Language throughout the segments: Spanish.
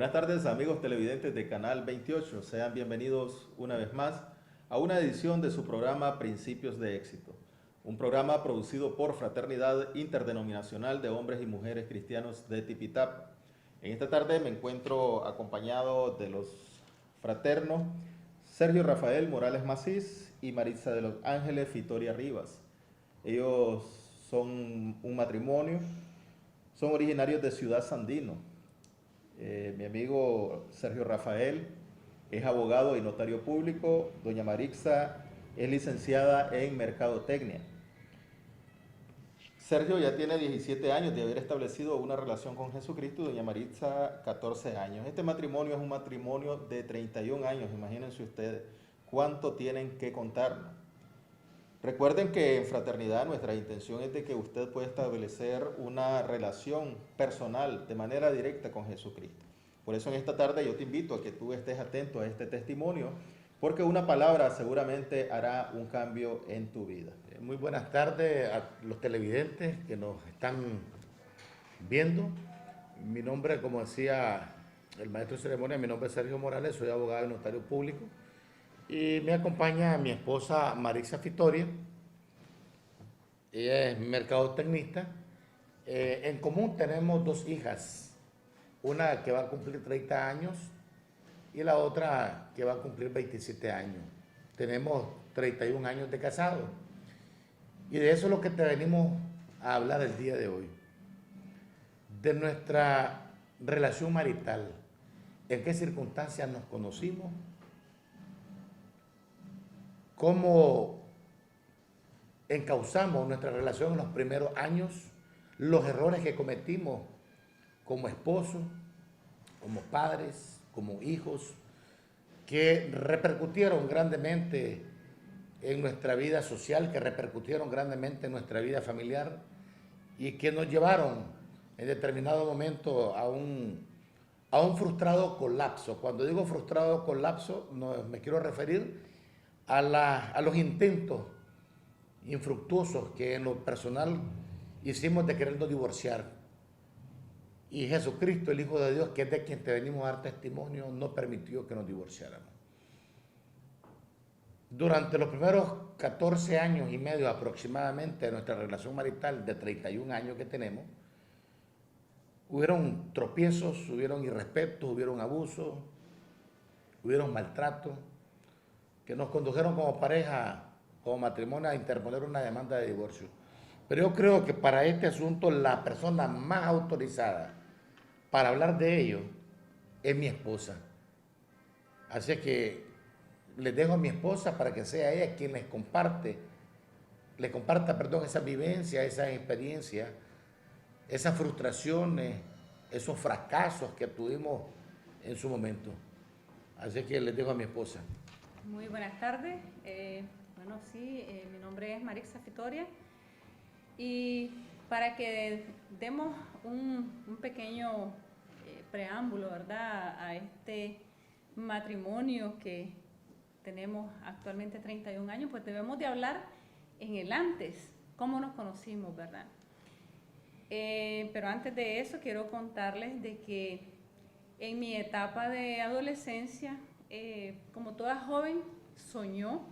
Buenas tardes amigos televidentes de Canal 28, sean bienvenidos una vez más a una edición de su programa Principios de Éxito, un programa producido por Fraternidad Interdenominacional de Hombres y Mujeres Cristianos de Tipitapa. En esta tarde me encuentro acompañado de los fraternos Sergio Rafael Morales Macís y Maritza de los Ángeles Fitoria Rivas. Ellos son un matrimonio, son originarios de Ciudad Sandino. Mi amigo Sergio Rafael es abogado y notario público. Doña Maritza es licenciada en Mercadotecnia. Sergio ya tiene 17 años de haber establecido una relación con Jesucristo y doña Maritza 14 años. Este matrimonio es un matrimonio de 31 años, imagínense ustedes cuánto tienen que contarnos. Recuerden que en Fraternidad nuestra intención es de que usted pueda establecer una relación personal de manera directa con Jesucristo. Por eso en esta tarde yo te invito a que tú estés atento a este testimonio, porque una palabra seguramente hará un cambio en tu vida. Muy buenas tardes a los televidentes que nos están viendo. Mi nombre, como decía el maestro de ceremonia, mi nombre es Sergio Morales, soy abogado y notario público. Y me acompaña mi esposa Maritza Fitoria. Ella es mercadotecnista. En común tenemos dos hijas, una que va a cumplir 30 años y la otra que va a cumplir 27 años. Tenemos 31 años de casado. Y de eso es lo que te venimos a hablar el día de hoy. De nuestra relación marital. ¿En qué circunstancias nos conocimos? ¿Cómo encauzamos nuestra relación en los primeros años? Los errores que cometimos como esposos, como padres, como hijos, que repercutieron grandemente en nuestra vida social, que repercutieron grandemente en nuestra vida familiar y que nos llevaron en determinado momento a un frustrado colapso. Cuando digo frustrado colapso, no, me quiero referir a los intentos infructuosos que en lo personal hicimos de querernos divorciar. Y Jesucristo, el Hijo de Dios, que es de quien te venimos a dar testimonio, no permitió que nos divorciáramos. Durante los primeros 14 años y medio aproximadamente de nuestra relación marital de 31 años que tenemos, hubieron tropiezos, hubieron irrespetos, hubieron abusos, hubieron maltratos que nos condujeron como pareja, como matrimonio, a interponer una demanda de divorcio. Pero yo creo que para este asunto la persona más autorizada para hablar de ello es mi esposa. Así que les dejo a mi esposa para que sea ella quien les comparta, esa vivencia, esa experiencia, esas frustraciones, esos fracasos que tuvimos en su momento. Así que les dejo a mi esposa. Muy buenas tardes. Mi nombre es Maritza Fitoria y para que demos un pequeño preámbulo, ¿verdad?, a este matrimonio que tenemos actualmente 31 años, pues debemos de hablar en el antes, cómo nos conocimos, ¿verdad? Pero antes de eso quiero contarles de que en mi etapa de adolescencia, como toda joven, soñó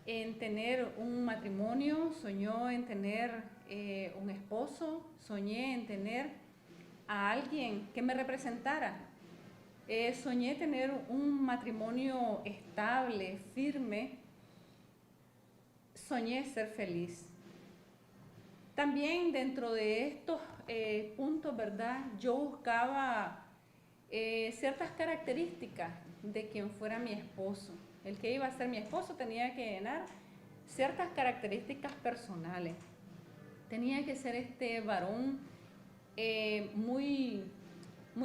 en tener un matrimonio, soñó en tener un esposo, soñé en tener a alguien que me representara. Soñé tener un matrimonio estable, firme, soñé ser feliz. También dentro de estos puntos, ¿verdad?, yo buscaba ciertas características de quien fuera mi esposo. El que iba a ser mi esposo tenía que llenar ciertas características personales. Tenía que ser este varón muy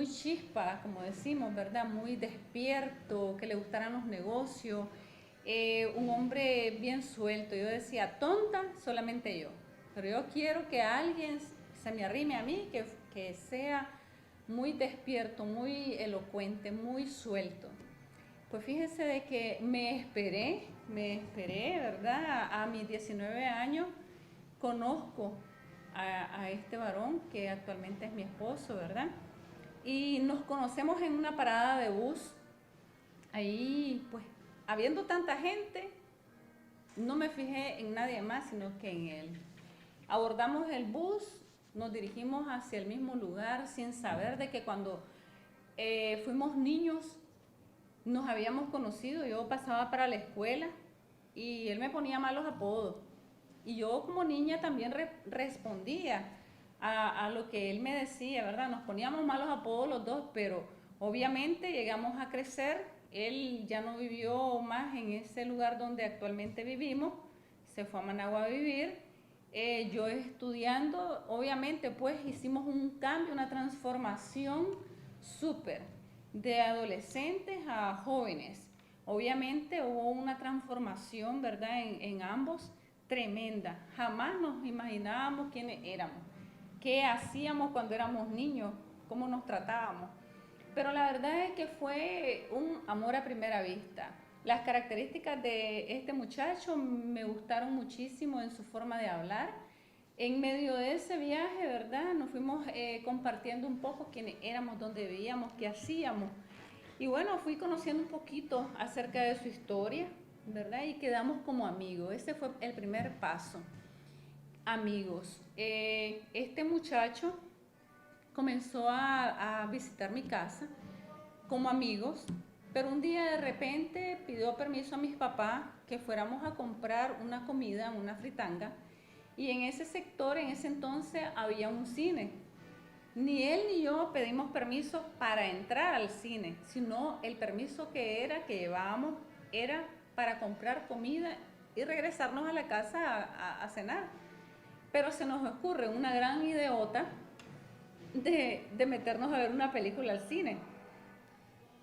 chispa, como decimos, ¿verdad?, muy despierto, que le gustaran los negocios, un hombre bien suelto. Yo decía, tonta solamente yo, pero yo quiero que alguien se me arrime a mí, que sea muy despierto, muy elocuente, muy suelto. Pues fíjense de que me esperé, ¿verdad? A mis 19 años conozco a este varón que actualmente es mi esposo, ¿verdad? y nos conocemos en una parada de bus. Ahí, pues, habiendo tanta gente, no me fijé en nadie más, sino que en él. Abordamos el bus, nos dirigimos hacia el mismo lugar sin saber de que cuando fuimos niños nos habíamos conocido. Yo pasaba para la escuela y él me ponía malos apodos. Y yo como niña también respondía a lo que él me decía, ¿verdad? Nos poníamos malos apodos los dos, pero obviamente llegamos a crecer. Él ya no vivió más en ese lugar donde actualmente vivimos, se fue a Managua a vivir. Yo estudiando, obviamente pues hicimos un cambio, una transformación súper, de adolescentes a jóvenes. Obviamente hubo una transformación, ¿verdad?, en ambos, tremenda. Jamás nos imaginábamos quiénes éramos, qué hacíamos cuando éramos niños, cómo nos tratábamos. Pero la verdad es que fue un amor a primera vista. Las características de este muchacho me gustaron muchísimo en su forma de hablar. En medio de ese viaje, ¿verdad?, nos fuimos compartiendo un poco quiénes éramos, dónde vivíamos, qué hacíamos. Y bueno, fui conociendo un poquito acerca de su historia, ¿verdad? Y quedamos como amigos. Ese fue el primer paso. Amigos. Este muchacho comenzó a visitar mi casa como amigos, pero un día de repente pidió permiso a mis papás que fuéramos a comprar una comida, una fritanga, y en ese sector, en ese entonces, había un cine. Ni él ni yo pedimos permiso para entrar al cine, sino el permiso que llevábamos era para comprar comida y regresarnos a la casa a cenar. Pero se nos ocurre una gran ideota de meternos a ver una película al cine.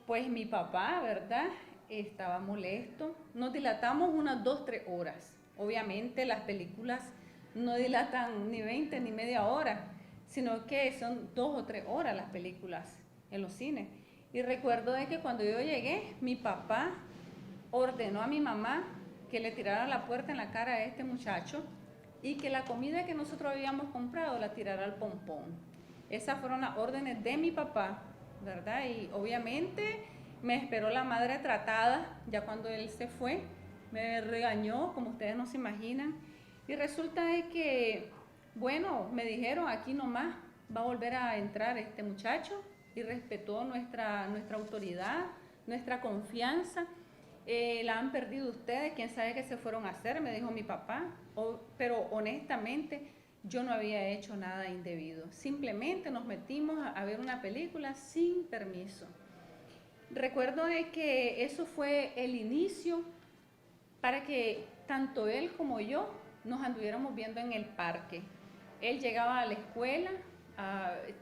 Pues mi papá, ¿verdad?, estaba molesto. Nos dilatamos unas 2-3 horas. Obviamente las películas no dilatan ni 20 ni media hora, sino que son 2 o 3 horas las películas en los cines. Y recuerdo de que cuando yo llegué, mi papá ordenó a mi mamá que le tirara la puerta en la cara a este muchacho y que la comida que nosotros habíamos comprado la tirara al pompón. Esas fueron las órdenes de mi papá, ¿verdad? Y obviamente me esperó la madre tratada, ya cuando él se fue, me regañó, como ustedes no se imaginan. Y resulta de que, bueno, me dijeron, aquí nomás va a volver a entrar este muchacho, y respetó nuestra autoridad, nuestra confianza. La han perdido ustedes, quién sabe qué se fueron a hacer, me dijo mi papá. Pero honestamente yo no había hecho nada indebido, simplemente nos metimos a ver una película sin permiso. Recuerdo de que eso fue el inicio para que tanto él como yo nos anduviéramos viendo en el parque. Él llegaba a la escuela,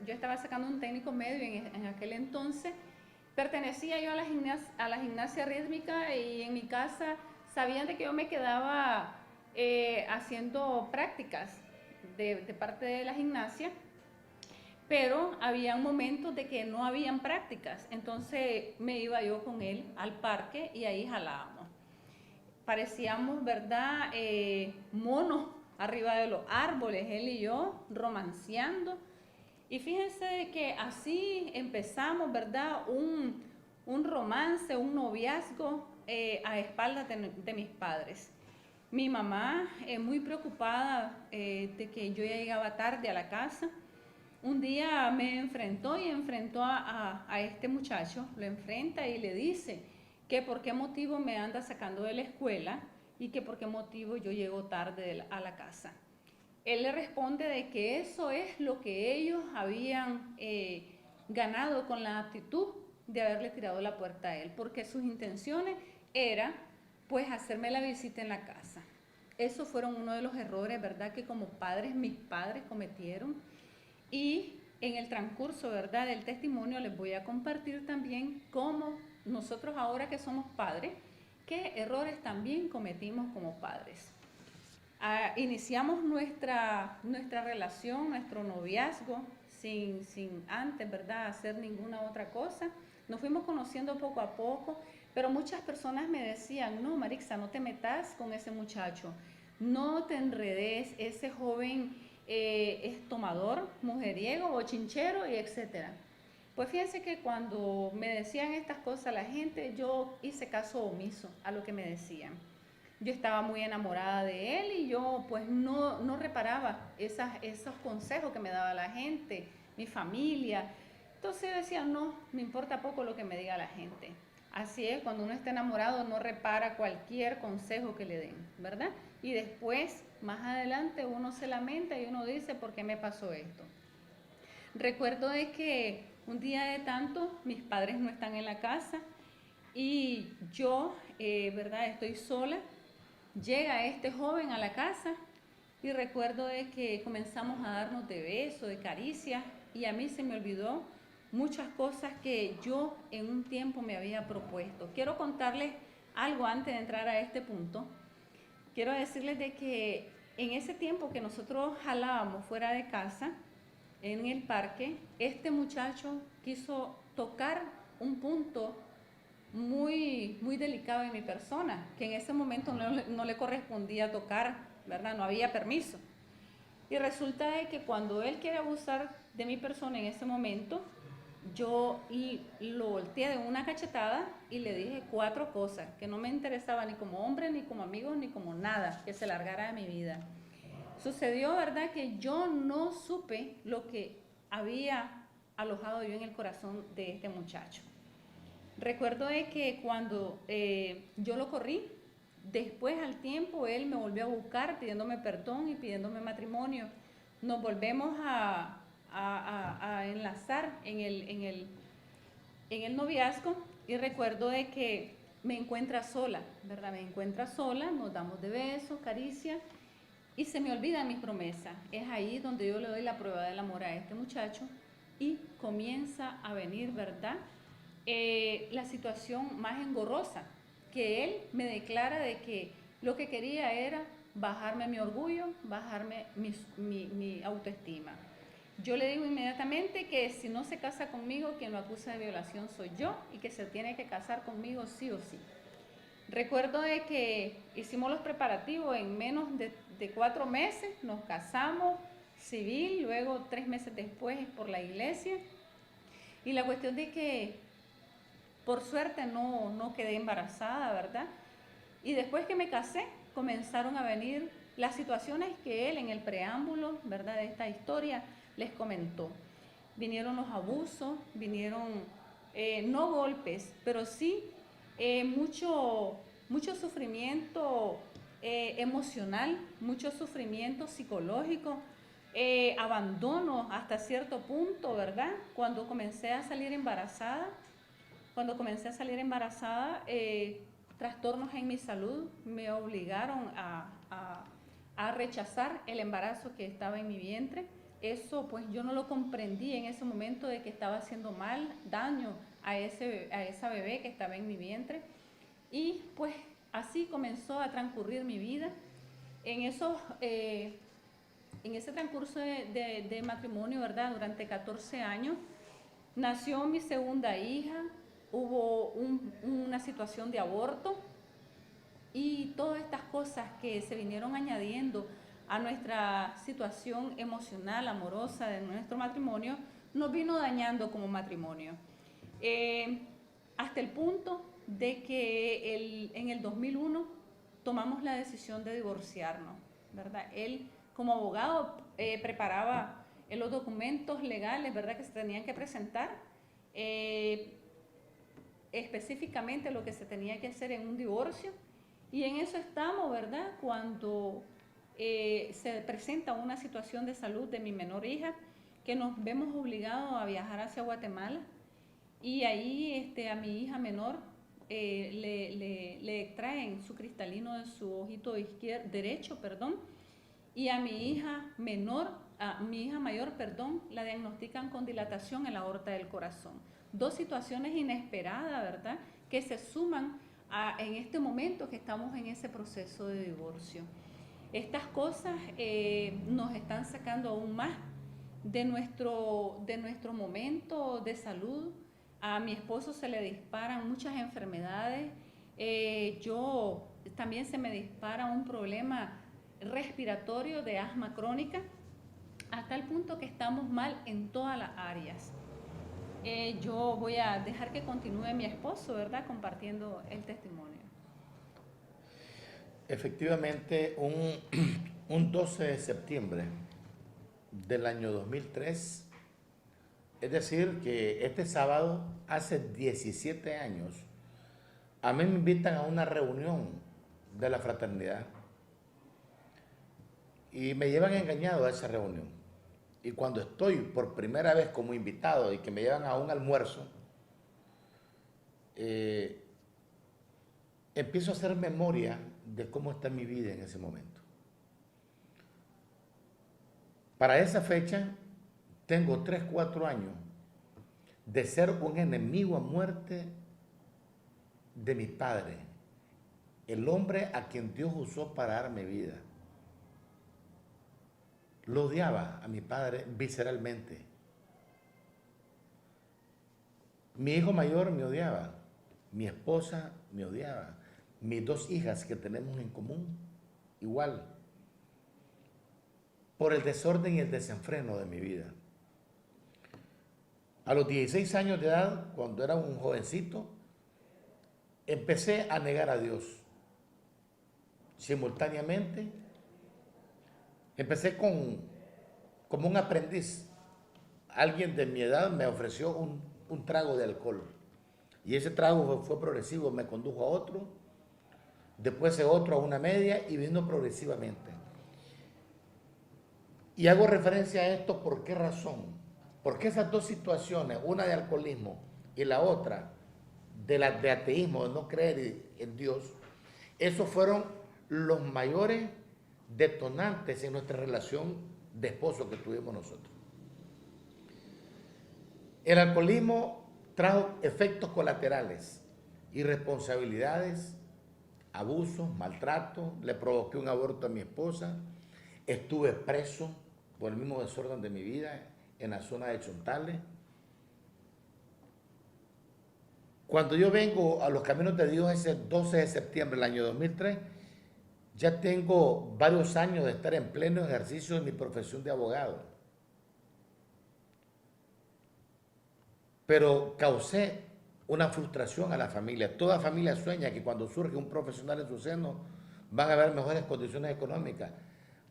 yo estaba sacando un técnico medio en aquel entonces. Pertenecía yo a la gimnasia rítmica, y en mi casa sabían de que yo me quedaba haciendo prácticas de parte de la gimnasia, pero había momentos de que no habían prácticas, entonces me iba yo con él al parque y ahí jalábamos. Parecíamos, ¿verdad?, monos arriba de los árboles, él y yo romanceando. Y fíjense que así empezamos, ¿verdad?, un romance, un noviazgo a espaldas de mis padres. Mi mamá, muy preocupada de que yo ya llegaba tarde a la casa, un día me enfrentó a este muchacho, lo enfrenta y le dice que por qué motivo me anda sacando de la escuela y que por qué motivo yo llego tarde a la casa. Él le responde de que eso es lo que ellos habían ganado con la actitud de haberle tirado la puerta a él, porque sus intenciones era pues hacerme la visita en la casa. Esos fueron uno de los errores, ¿verdad?, que como padres, mis padres cometieron. Y en el transcurso, ¿verdad?, del testimonio les voy a compartir también cómo nosotros ahora que somos padres, qué errores también cometimos como padres. Iniciamos nuestra relación, nuestro noviazgo, sin antes, ¿verdad?, hacer ninguna otra cosa. Nos fuimos conociendo poco a poco, pero muchas personas me decían, no, Marixa, no te metas con ese muchacho, no te enredes, ese joven es tomador, mujeriego, bochinchero y etcétera. Pues fíjense que cuando me decían estas cosas la gente, yo hice caso omiso a lo que me decían. Yo estaba muy enamorada de él y yo pues no reparaba esos consejos que me daba la gente, mi familia. Entonces yo decía, no, me importa poco lo que me diga la gente. Así es, cuando uno está enamorado no repara cualquier consejo que le den, ¿verdad? Y después, más adelante, uno se lamenta y uno dice, ¿por qué me pasó esto? Recuerdo de que un día de tanto, mis padres no están en la casa y yo, ¿verdad? Estoy sola. Llega este joven a la casa y recuerdo de que comenzamos a darnos de besos, de caricias, y a mí se me olvidó muchas cosas que yo en un tiempo me había propuesto. Quiero contarles algo antes de entrar a este punto. Quiero decirles de que en ese tiempo que nosotros jalábamos fuera de casa, en el parque, este muchacho quiso tocar un punto muy delicado en mi persona, que en ese momento no le correspondía tocar, ¿verdad? No había permiso. Y resulta de que cuando él quiere abusar de mi persona en ese momento, yo lo volteé de una cachetada y le dije 4 cosas, que no me interesaba ni como hombre, ni como amigo, ni como nada, que se largara de mi vida. Sucedió, ¿verdad?, que yo no supe lo que había alojado yo en el corazón de este muchacho. Recuerdo de que cuando yo lo corrí, después al tiempo él me volvió a buscar pidiéndome perdón y pidiéndome matrimonio. Nos volvemos a enlazar en el noviazgo y recuerdo de que me encuentra sola, ¿verdad? Me encuentra sola, nos damos de besos, caricias y se me olvida mis promesas. Es ahí donde yo le doy la prueba del amor a este muchacho y comienza a venir, ¿verdad?, la situación más engorrosa, que él me declara de que lo que quería era bajarme mi orgullo, bajarme mi autoestima. Yo le digo inmediatamente que si no se casa conmigo, quien lo acusa de violación soy yo y que se tiene que casar conmigo sí o sí. Recuerdo de que hicimos los preparativos en menos de 4 meses, nos casamos civil, luego 3 meses después por la iglesia. Y la cuestión de que por suerte no quedé embarazada, ¿verdad? Y después que me casé, comenzaron a venir las situaciones que él en el preámbulo, ¿verdad?, de esta historia les comentó. Vinieron los abusos, vinieron no golpes, pero sí mucho sufrimiento emocional, mucho sufrimiento psicológico, abandono hasta cierto punto, ¿verdad? Cuando comencé a salir embarazada, trastornos en mi salud me obligaron a rechazar el embarazo que estaba en mi vientre. Eso pues yo no lo comprendí en ese momento de que estaba haciendo daño a esa bebé que estaba en mi vientre. Y pues así comenzó a transcurrir mi vida. En ese transcurso de matrimonio, ¿verdad?, durante 14 años, nació mi segunda hija. Hubo una situación de aborto y todas estas cosas que se vinieron añadiendo a nuestra situación emocional, amorosa de nuestro matrimonio, nos vino dañando como matrimonio. Hasta el punto de que en el 2001 tomamos la decisión de divorciarnos, ¿verdad? Él como abogado preparaba los documentos legales, ¿verdad?, que se tenían que presentar. Específicamente lo que se tenía que hacer en un divorcio, y en eso estamos, ¿verdad?, cuando se presenta una situación de salud de mi menor hija, que nos vemos obligados a viajar hacia Guatemala, y ahí a mi hija menor le extraen su cristalino de su ojito derecho, y a mi hija mayor, la diagnostican con dilatación en la aorta del corazón. 2 situaciones inesperadas, ¿verdad?, que se suman en este momento que estamos en ese proceso de divorcio. Estas cosas nos están sacando aún más de nuestro momento de salud. A mi esposo se le disparan muchas enfermedades. Yo también se me dispara un problema respiratorio de asma crónica, hasta el punto que estamos mal en todas las áreas. yo voy a dejar que continúe mi esposo, ¿verdad? Compartiendo el testimonio. Efectivamente, un 12 de septiembre del año 2003, es decir, que este sábado, hace 17 años, a mí me invitan a una reunión de la fraternidad y me llevan engañado a esa reunión. Y cuando estoy por primera vez como invitado y que me llevan a un almuerzo, empiezo a hacer memoria de cómo está mi vida en ese momento. Para esa fecha, tengo 3, 4 años de ser un enemigo a muerte de mi padre, el hombre a quien Dios usó para darme vida. Lo odiaba a mi padre visceralmente. Mi hijo mayor me odiaba, mi esposa me odiaba, mis 2 hijas que tenemos en común, igual, por el desorden y el desenfreno de mi vida. A los 16 años de edad, cuando era un jovencito, empecé a negar a Dios. Simultáneamente, empecé como un aprendiz. Alguien de mi edad me ofreció un trago de alcohol. Y ese trago fue progresivo, me condujo a otro, después ese otro a una media y vino progresivamente. Y hago referencia a esto, ¿por qué razón? Porque esas 2 situaciones, una de alcoholismo y la otra de ateísmo, de no creer en Dios, esos fueron los mayores detonantes en nuestra relación de esposo que tuvimos nosotros. El alcoholismo trajo efectos colaterales, irresponsabilidades, abusos, maltrato, le provoqué un aborto a mi esposa, estuve preso por el mismo desorden de mi vida en la zona de Chontales. Cuando yo vengo a los caminos de Dios ese 12 de septiembre del año 2003, ya tengo varios años de estar en pleno ejercicio de mi profesión de abogado. Pero causé una frustración a la familia. Toda familia sueña que cuando surge un profesional en su seno van a haber mejores condiciones económicas,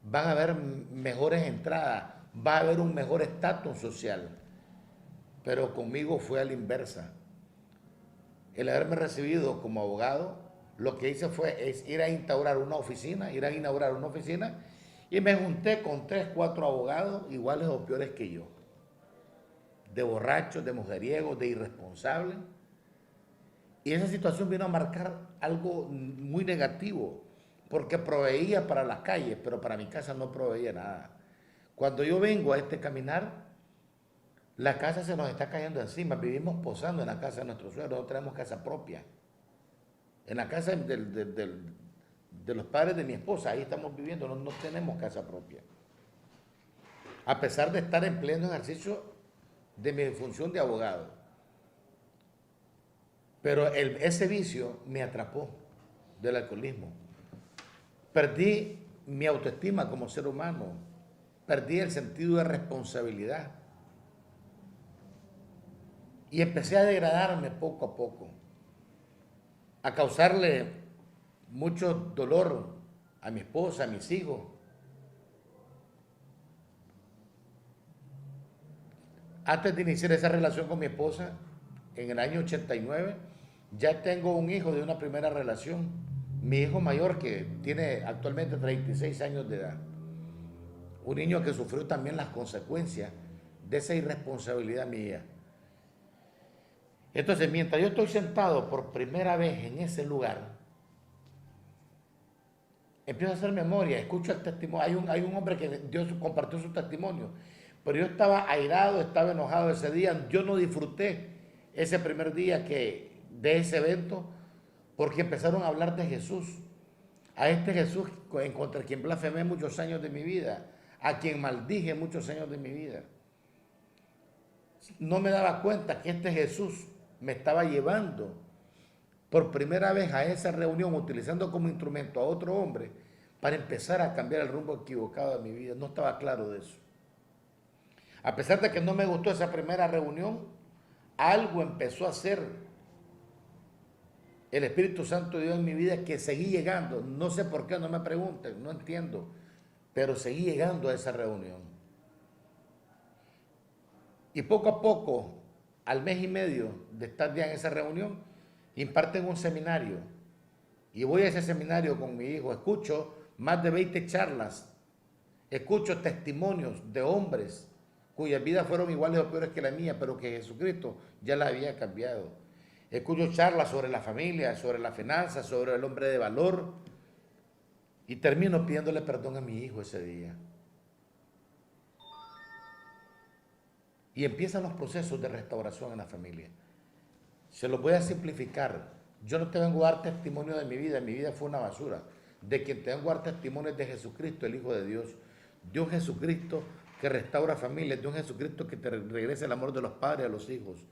van a haber mejores entradas, va a haber un mejor estatus social. Pero conmigo fue a la inversa. El haberme recibido como abogado, lo que hice fue ir a inaugurar una oficina y me junté con 3, 4 abogados iguales o peores que yo. De borrachos, de mujeriegos, de irresponsables. Y esa situación vino a marcar algo muy negativo, porque proveía para las calles, pero para mi casa no proveía nada. Cuando yo vengo a este caminar, la casa se nos está cayendo encima. Vivimos posando en la casa de nuestros suegros, no tenemos casa propia. En la casa de los padres de mi esposa, ahí estamos viviendo, no tenemos casa propia. A pesar de estar en pleno ejercicio de mi función de abogado. Pero ese vicio me atrapó del alcoholismo. Perdí mi autoestima como ser humano, perdí el sentido de responsabilidad y empecé a degradarme poco a poco, a causarle mucho dolor a mi esposa, a mis hijos. Antes de iniciar esa relación con mi esposa, en el año 89, ya tengo un hijo de una primera relación, mi hijo mayor que tiene actualmente 36 años de edad. Un niño que sufrió también las consecuencias de esa irresponsabilidad mía. Entonces, mientras yo estoy sentado por primera vez en ese lugar, empiezo a hacer memoria, escucho el testimonio. Hay un hombre que Dios compartió su testimonio, pero yo estaba airado, estaba enojado ese día. Yo no disfruté ese primer día de ese evento, porque empezaron a hablar de Jesús. A este Jesús contra quien blasfemé muchos años de mi vida, a quien maldije muchos años de mi vida. No me daba cuenta que este Jesús me estaba llevando por primera vez a esa reunión, utilizando como instrumento a otro hombre para empezar a cambiar el rumbo equivocado de mi vida. No estaba claro de eso. A pesar de que no me gustó esa primera reunión, algo empezó a hacer el Espíritu Santo de Dios en mi vida que seguí llegando. No sé por qué, no me pregunten, no entiendo, pero seguí llegando a esa reunión. Y poco a poco, al mes y medio de estar ya en esa reunión, imparten un seminario. Y voy a ese seminario con mi hijo, escucho más de 20 charlas, escucho testimonios de hombres cuyas vidas fueron iguales o peores que la mía, pero que Jesucristo ya la había cambiado. Escucho charlas sobre la familia, sobre la finanza, sobre el hombre de valor, y termino pidiéndole perdón a mi hijo ese día. Y empiezan los procesos de restauración en la familia. Se los voy a simplificar. Yo no te vengo a dar testimonio de mi vida fue una basura. De quien te vengo a dar testimonio es de Jesucristo, el Hijo de Dios. De un Jesucristo que restaura familias, de un Jesucristo que te regresa el amor de los padres a los hijos,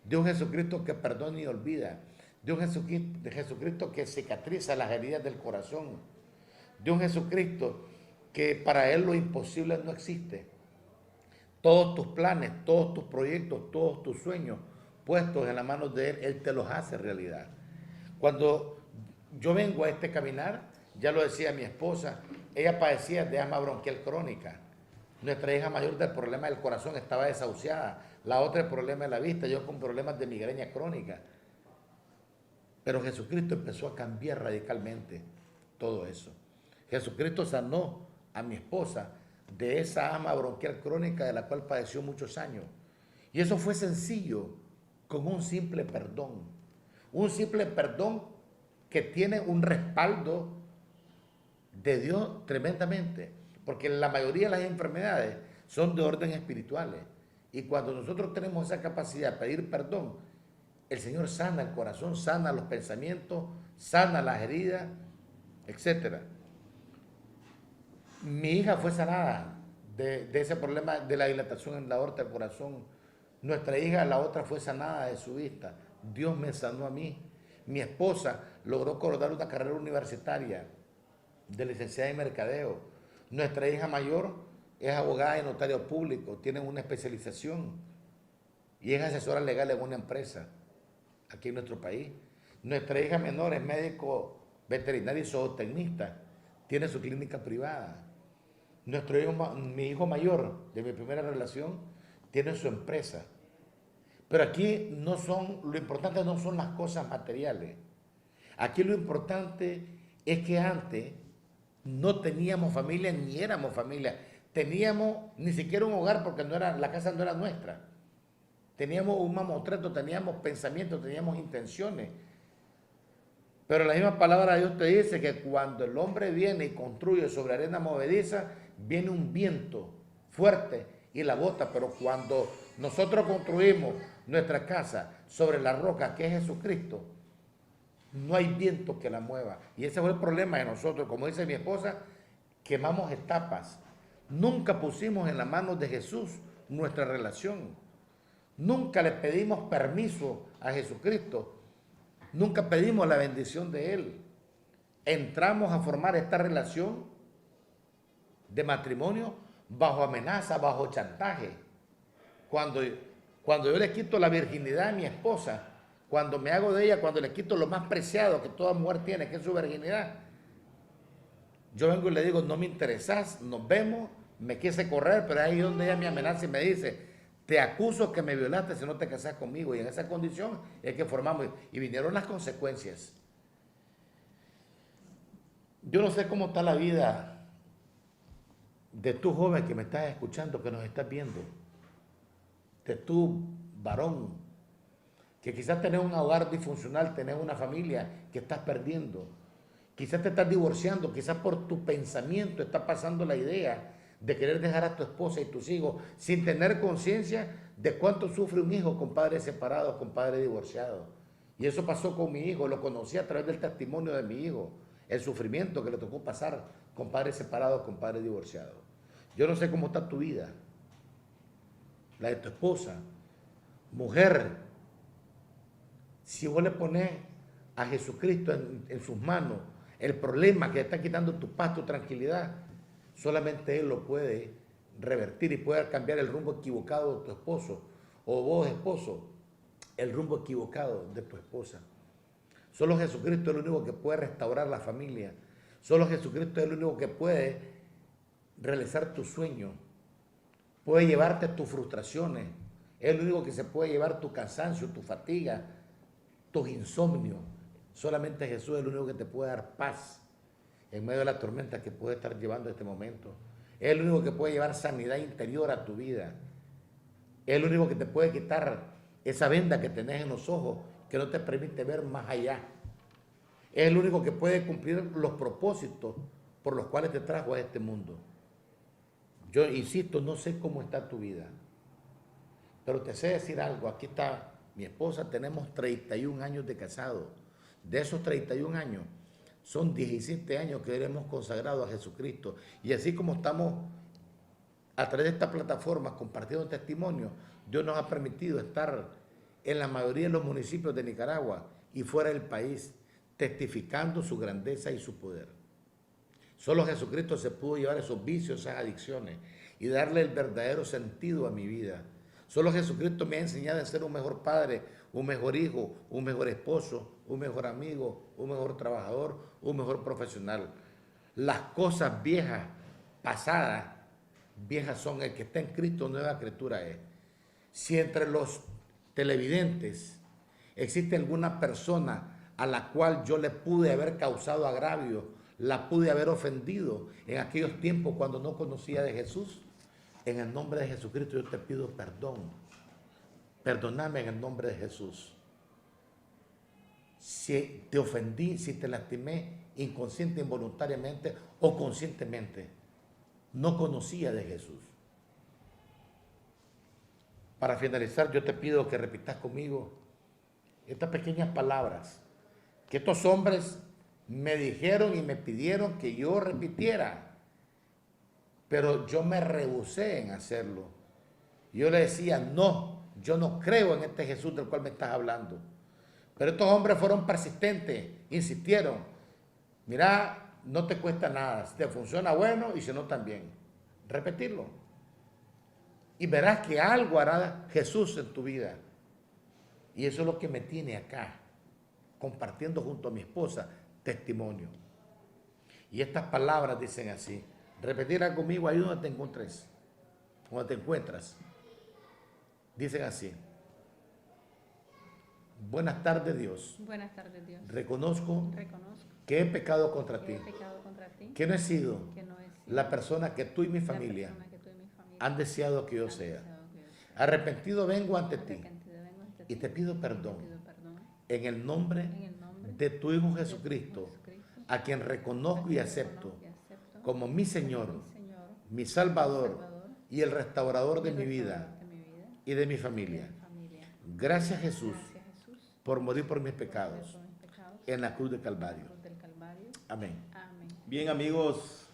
de un Jesucristo que perdona y olvida, de un Jesucristo que cicatriza las heridas del corazón, de un Jesucristo que para Él lo imposible no existe. Todos tus planes, todos tus proyectos, todos tus sueños puestos en las manos de Él, Él te los hace realidad. Cuando yo vengo a este caminar, ya lo decía mi esposa, ella padecía de asma bronquial crónica. Nuestra hija mayor del problema del corazón estaba desahuciada, la otra el problema de la vista, yo con problemas de migraña crónica. Pero Jesucristo empezó a cambiar radicalmente todo eso. Jesucristo sanó a mi esposa de esa asma bronquial crónica de la cual padeció muchos años. Y eso fue sencillo, con un simple perdón. Un simple perdón que tiene un respaldo de Dios tremendamente. Porque la mayoría de las enfermedades son de orden espirituales. Y cuando nosotros tenemos esa capacidad de pedir perdón, el Señor sana el corazón, sana los pensamientos, sana las heridas, etc. Mi hija fue sanada de ese problema de la dilatación en la aorta del corazón. Nuestra hija, la otra, fue sanada de su vista. Dios me sanó a mí. Mi esposa logró coronar una carrera universitaria de licenciada en mercadeo. Nuestra hija mayor es abogada y notario público, tiene una especialización y es asesora legal en una empresa aquí en nuestro país. Nuestra hija menor es médico veterinario y zootecnista, tiene su clínica privada. Mi hijo mayor de mi primera relación tiene su empresa. Pero aquí lo importante no son las cosas materiales. Aquí lo importante es que antes no teníamos familia ni éramos familia. Teníamos ni siquiera un hogar porque la casa no era nuestra. Teníamos un mamotreto, teníamos pensamientos, teníamos intenciones. Pero la misma palabra de Dios te dice que cuando el hombre viene y construye sobre arena movediza, viene un viento fuerte y la bota. Pero cuando nosotros construimos nuestra casa sobre la roca que es Jesucristo, no hay viento que la mueva. Y ese fue el problema de nosotros. Como dice mi esposa, quemamos etapas. Nunca pusimos en las manos de Jesús nuestra relación. Nunca le pedimos permiso a Jesucristo. Nunca pedimos la bendición de Él. Entramos a formar esta relación de matrimonio bajo amenaza, bajo chantaje. Cuando yo le quito la virginidad a mi esposa, cuando me hago de ella, cuando le quito lo más preciado que toda mujer tiene, que es su virginidad, yo vengo y le digo, no me interesas, nos vemos, me quise correr, pero ahí es donde ella me amenaza y me dice, te acuso que me violaste si no te casas conmigo. Y en esa condición es que formamos, y vinieron las consecuencias. Yo no sé cómo está la vida de tu joven que me estás escuchando, que nos estás viendo, de tu varón, que quizás tenés un hogar disfuncional, tenés una familia que estás perdiendo, quizás te estás divorciando, quizás por tu pensamiento estás pasando la idea de querer dejar a tu esposa y tus hijos sin tener conciencia de cuánto sufre un hijo con padres separados, con padres divorciados. Y eso pasó con mi hijo, lo conocí a través del testimonio de mi hijo, el sufrimiento que le tocó pasar con padres separados, con padres divorciados. Yo no sé cómo está tu vida, la de tu esposa, mujer. Si vos le pones a Jesucristo en sus manos el problema que está quitando tu paz, tu tranquilidad, solamente Él lo puede revertir y puede cambiar el rumbo equivocado de tu esposo o vos, esposo. el rumbo equivocado de tu esposa. Solo Jesucristo es el único que puede restaurar la familia. Solo Jesucristo es el único que puede realizar tu sueño. Puede llevarte tus frustraciones. Es el único que se puede llevar tu cansancio, tu fatiga, tus insomnios. Solamente Jesús es el único que te puede dar paz en medio de la tormenta que puede estar llevando este momento. Es el único que puede llevar sanidad interior a tu vida. Es el único que te puede quitar esa venda que tenés en los ojos que no te permite ver más allá. Es el único que puede cumplir los propósitos por los cuales te trajo a este mundo. Yo insisto, no sé cómo está tu vida, pero te sé decir algo. Aquí está mi esposa, tenemos 31 años de casado. De esos 31 años, son 17 años que le hemos consagrado a Jesucristo. Y así como estamos a través de esta plataforma compartiendo testimonios, Dios nos ha permitido estar en la mayoría de los municipios de Nicaragua y fuera del país, testificando su grandeza y su poder. Solo Jesucristo se pudo llevar esos vicios, esas adicciones y darle el verdadero sentido a mi vida. Solo Jesucristo me ha enseñado a ser un mejor padre, un mejor hijo, un mejor esposo, un mejor amigo, un mejor trabajador, un mejor profesional. Las cosas viejas, pasadas, viejas son. El que está en Cristo, nueva criatura es. Si entre los televidentes existe alguna persona a la cual yo le pude haber causado agravio, la pude haber ofendido en aquellos tiempos cuando no conocía de Jesús, en el nombre de Jesucristo yo te pido perdón. Perdóname en el nombre de Jesús. Si te ofendí, si te lastimé inconsciente, involuntariamente o conscientemente, no conocía de Jesús. Para finalizar, yo te pido que repitas conmigo estas pequeñas palabras que estos hombres me dijeron y me pidieron que yo repitiera, pero yo me rehusé en hacerlo. Yo le decía, no, yo no creo en este Jesús del cual me estás hablando. Pero estos hombres fueron persistentes, insistieron. Mira, no te cuesta nada, si te funciona bueno y si no también. Repetirlo. Y verás que algo hará Jesús en tu vida. Y eso es lo que me tiene acá, compartiendo junto a mi esposa testimonio. Y estas palabras dicen así. Repetirla conmigo ahí donde te encuentres. Donde te encuentras. Dicen así. Buenas tardes, Dios. Buenas tardes, Dios. Reconozco Reconozco que he pecado contra que ti. he pecado contra ti, Que no he sido que no he sido la persona que tú y mi la familia persona que tú y mi familia han deseado que yo han sea. deseado que yo sea. Arrepentido vengo ante ti Arrepentido vengo ante y ti te pido perdón te pido perdón en el nombre en el nombre de tu Hijo de tu Jesucristo, Jesucristo, a quien reconozco y quien acepto reconozco y acepto como mi Señor, como mi Señor, mi Salvador Salvador y el restaurador de y mi restaurador vida de mi vida y de mi y de familia. mi familia. Gracias, Jesús, Gracias, Jesús, por morir por mis por pecados morir por mis pecados en la cruz de en la Calvario. cruz del Calvario. Amén. Amén. Bien, amigos,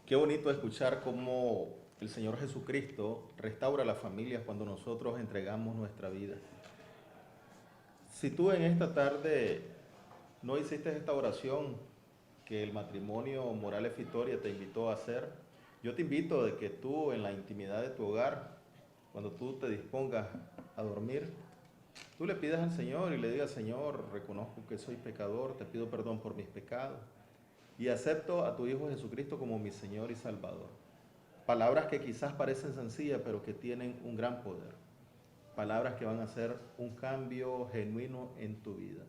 qué bonito escuchar cómo el Señor Jesucristo restaura las familias cuando nosotros entregamos nuestra vida. Si tú en esta tarde no hiciste esta oración que el matrimonio Morales Victoria te invitó a hacer, yo te invito de que tú en la intimidad de tu hogar, cuando tú te dispongas a dormir, tú le pidas al Señor y le digas, Señor, reconozco que soy pecador, te pido perdón por mis pecados y acepto a tu Hijo Jesucristo como mi Señor y Salvador. Palabras que quizás parecen sencillas, pero que tienen un gran poder. Palabras que van a hacer un cambio genuino en tu vida.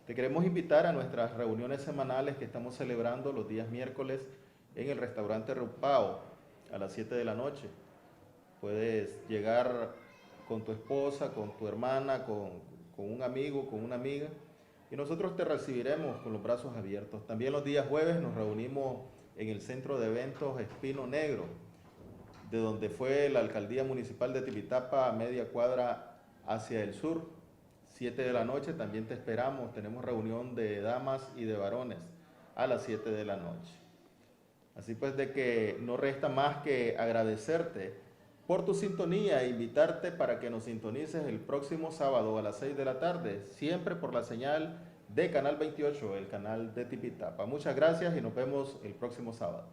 Te queremos invitar a nuestras reuniones semanales que estamos celebrando los días miércoles en el restaurante Rupao a las 7 de la noche. Puedes llegar con tu esposa, con tu hermana, con un amigo, con una amiga, y nosotros te recibiremos con los brazos abiertos. También los días jueves nos reunimos en el centro de eventos Espino Negro, de donde fue la alcaldía municipal de Tipitapa a media cuadra hacia el sur. 7 de la noche también te esperamos. Tenemos reunión de damas y de varones a las 7 de la noche. Así pues, de que no resta más que agradecerte por tu sintonía e invitarte para que nos sintonices el próximo sábado a las 6 de la tarde, siempre por la señal de Canal 28, el canal de Tipitapa. Muchas gracias y nos vemos el próximo sábado.